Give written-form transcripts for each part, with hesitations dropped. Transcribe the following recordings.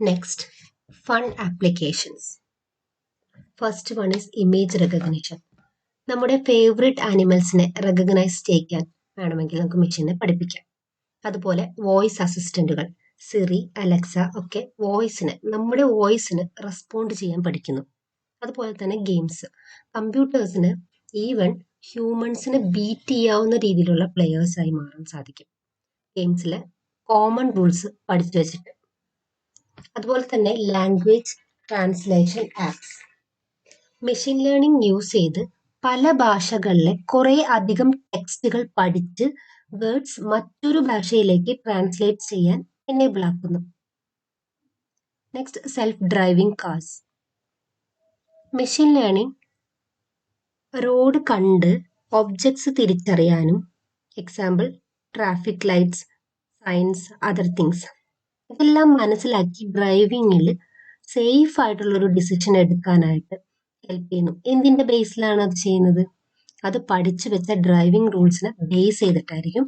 Next, fun applications. First one is image recognition. നമ്മുടെ favourite ആനിമൽസിനെ recognise ചെയ്യാൻ വേണമെങ്കിൽ നമുക്ക് മെഷീനെ പഠിപ്പിക്കാം. അതുപോലെ വോയിസ് അസിസ്റ്റന്റുകൾ സിറി, അലക്സ ഒക്കെ നമ്മുടെ വോയിസിന് റെസ്പോണ്ട് ചെയ്യാൻ പഠിക്കുന്നു. അതുപോലെ തന്നെ ഗെയിംസ്, കമ്പ്യൂട്ടേഴ്സിന് ഈവൻ ഹ്യൂമൻസിനെ ബീറ്റ് ചെയ്യാവുന്ന രീതിയിലുള്ള പ്ലെയേഴ്സായി മാറാൻ സാധിക്കും ഗെയിംസിലെ കോമൺ റൂൾസ് പഠിച്ചു വെച്ചിട്ട്. അതുപോലെ തന്നെ language translation apps, machine learning use ചെയ്ത് പല ഭാഷകളിലെ കുറേ അധികം ടെക്സ്റ്റുകൾ പഠിച്ച് വേർഡ്സ് മറ്റൊരു ഭാഷയിലേക്ക് ട്രാൻസ്ലേറ്റ് ചെയ്യാൻ എനേബിൾ ആക്കുന്നു. Next, self driving cars. Machine learning road കണ്ട് ഒബ്ജക്ട്സ് തിരിച്ചറിയാനും, example traffic lights, signs, other things, ഇതെല്ലാം മനസ്സിലാക്കി ഡ്രൈവിങ്ങിൽ സേഫ് ആയിട്ടുള്ളൊരു ഡിസിഷൻ എടുക്കാനായിട്ട് ഹെൽപ്പ് ചെയ്യുന്നു. എന്തിന്റെ ബേസിലാണ് അത് ചെയ്യുന്നത്? അത് പഠിച്ചു വെച്ച ഡ്രൈവിംഗ് റൂൾസിനെ ബേസ് ചെയ്തിട്ടായിരിക്കും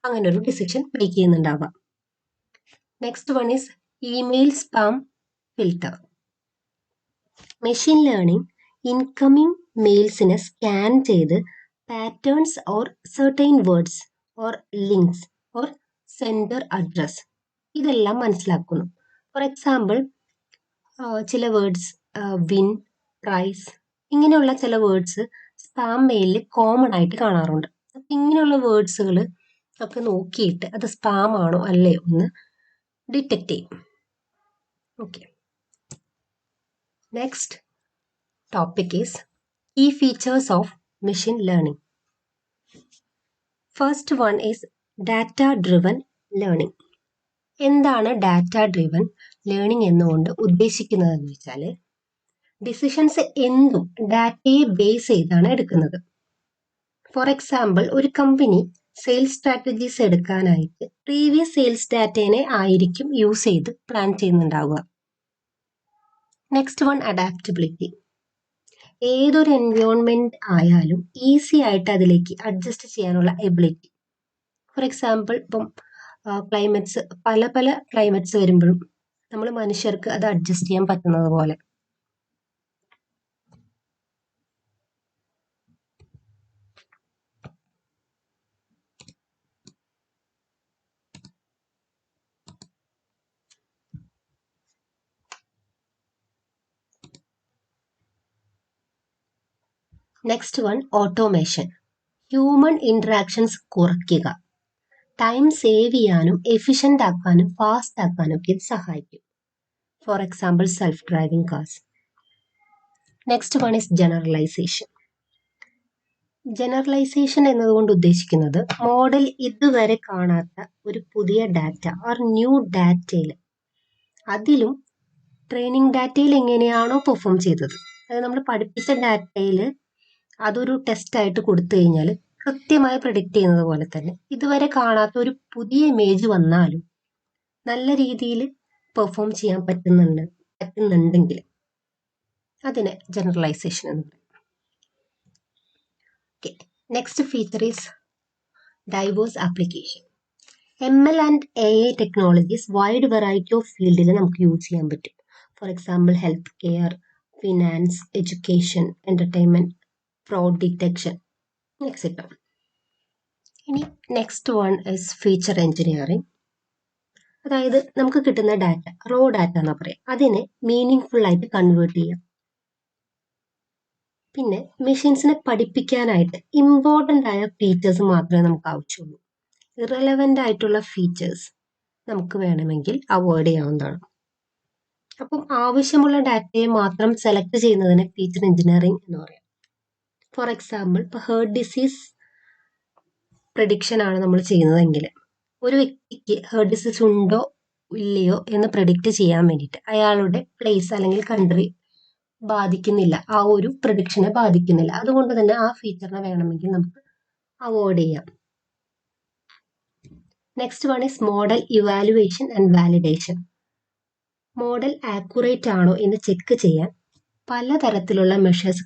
അങ്ങനെ ഒരു ഡിസിഷൻ മേക്ക് ചെയ്യുന്നുണ്ടാവുക. Next one is email spam filter. Machine learning incoming മെയിൽസിനെ സ്കാൻ ചെയ്ത് patterns or certain words or links or sender address ഇതെല്ലാം മനസ്സിലാക്കുന്നു. ഫോർ എക്സാമ്പിൾ ചില വേർഡ്സ് വിൻ, പ്രൈസ്, ഇങ്ങനെയുള്ള ചില വേർഡ്സ് സ്പാം മെയിലിൽ കോമൺ ആയിട്ട് കാണാറുണ്ട്. അപ്പം ഇങ്ങനെയുള്ള വേർഡ്സുകൾ ഒക്കെ നോക്കിയിട്ട് അത് സ്പാം ആണോ അല്ലയോ എന്ന് ഡിറ്റക്ട് ചെയ്യും. Okay, next topic is key features of machine learning. First one is data driven learning. എന്താണ് ഡാറ്റ ഡ്രിവൻ ലേണിംഗ് എന്നുകൊണ്ട് ഉദ്ദേശിക്കുന്നതെന്ന് വെച്ചാൽ, ഡിസിഷൻസ് എന്തും ഡാറ്റയെ ബേസ് ചെയ്താണ് എടുക്കുന്നത്. ഫോർ എക്സാമ്പിൾ, ഒരു കമ്പനി സെയിൽസ് സ്ട്രാറ്റജീസ് എടുക്കാനായിട്ട് പ്രീവിയസ് സെയിൽസ് ഡാറ്റേനെ ആയിരിക്കും യൂസ് ചെയ്ത് പ്ലാൻ ചെയ്യുന്നുണ്ടാവുക. Next one, adaptability. ഏതൊരു എൻവയോൺമെന്റ് ആയാലും ഈസി ആയിട്ട് അതിലേക്ക് അഡ്ജസ്റ്റ് ചെയ്യാനുള്ള എബിലിറ്റി. ഫോർ എക്സാമ്പിൾ, ഇപ്പം ക്ലൈമറ്റ്സ്, പല പല ക്ലൈമറ്റ്സ് വരുമ്പോഴും നമ്മൾ മനുഷ്യർക്ക് അത് അഡ്ജസ്റ്റ് ചെയ്യാൻ പറ്റുന്നത് പോലെ. Next one, automation. Human interactions കുറയ്ക്കുക. ടൈം സേവ് ചെയ്യാനും എഫിഷ്യൻ്റ് ആക്കാനും ഫാസ്റ്റ് ആക്കാനും ഒക്കെ ഇത് സഹായിക്കും. For example, self driving cars. Next one is generalisation. Generalisation എന്നതുകൊണ്ട് ഉദ്ദേശിക്കുന്നത് മോഡൽ ഇതുവരെ കാണാത്ത ഒരു പുതിയ ഡാറ്റ ഓർ ന്യൂ ഡാറ്റയിൽ, അതിലും ട്രെയിനിങ് ഡാറ്റയിൽ എങ്ങനെയാണോ പെർഫോം ചെയ്തത്, അതായത് നമ്മൾ പഠിപ്പിച്ച ഡാറ്റയിൽ അതൊരു ടെസ്റ്റ് ആയിട്ട് കൊടുത്തു കഴിഞ്ഞാൽ കൃത്യമായി പ്രെഡിക്റ്റ് ചെയ്യുന്നത് പോലെ തന്നെ ഇതുവരെ കാണാത്ത ഒരു പുതിയ ഇമേജ് വന്നാലും നല്ല രീതിയിൽ പെർഫോം ചെയ്യാൻ പറ്റുന്നുണ്ടെങ്കിൽ അതിനെ ജനറലൈസേഷൻ എന്ന് പറയും. Okay, next feature is diverse application. ML and AI technologies wide variety of ഫീൽഡിൽ നമുക്ക് യൂസ് ചെയ്യാൻ പറ്റും. For example, health care, finance, education, entertainment, fraud detection, etcetera. ഇനി next one is feature engineering. അതായത് നമുക്ക് കിട്ടുന്ന ഡാറ്റ, റോ ഡാറ്റ എന്ന് പറയാം, അതിനെ മീനിങ് ഫുൾ ആയിട്ട് കൺവേർട്ട് ചെയ്യാം. പിന്നെ മെഷീൻസിനെ പഠിപ്പിക്കാനായിട്ട് ഇമ്പോർട്ടൻ്റ് ആയ ഫീച്ചേഴ്സ് മാത്രമേ നമുക്ക് ആവശ്യമുള്ളൂ. ഇറലവൻ്റ് ആയിട്ടുള്ള ഫീച്ചേഴ്സ് നമുക്ക് വേണമെങ്കിൽ അവോയ്ഡ് ചെയ്യാവുന്നതാണ്. അപ്പം ആവശ്യമുള്ള ഡാറ്റയെ മാത്രം സെലക്ട് ചെയ്യുന്നതിനെ ഫീച്ചർ എഞ്ചിനീയറിംഗ് എന്ന് പറയാം. ഫോർ എക്സാമ്പിൾ, ഇപ്പോൾ ഹേർട്ട് ഡിസീസ് പ്രഡിക്ഷൻ ആണ് നമ്മൾ ചെയ്യുന്നതെങ്കിൽ ഒരു വ്യക്തിക്ക് ഹേർട്ട് ഡിസീസ് ഉണ്ടോ ഇല്ലയോ എന്ന് പ്രഡിക്റ്റ് ചെയ്യാൻ വേണ്ടിയിട്ട് അയാളുടെ പ്ലേസ് അല്ലെങ്കിൽ കൺട്രി ബാധിക്കുന്നില്ല, ആ ഒരു പ്രഡിക്ഷനെ ബാധിക്കുന്നില്ല. അതുകൊണ്ട് തന്നെ ആ ഫീച്ചറിനെ വേണമെങ്കിൽ നമുക്ക് അവോയ്ഡ് ചെയ്യാം. Next one is model evaluation and validation. Model accurate ആണോ എന്ന് ചെക്ക് ചെയ്യാൻ പലതരത്തിലുള്ള മെഷേഴ്സ്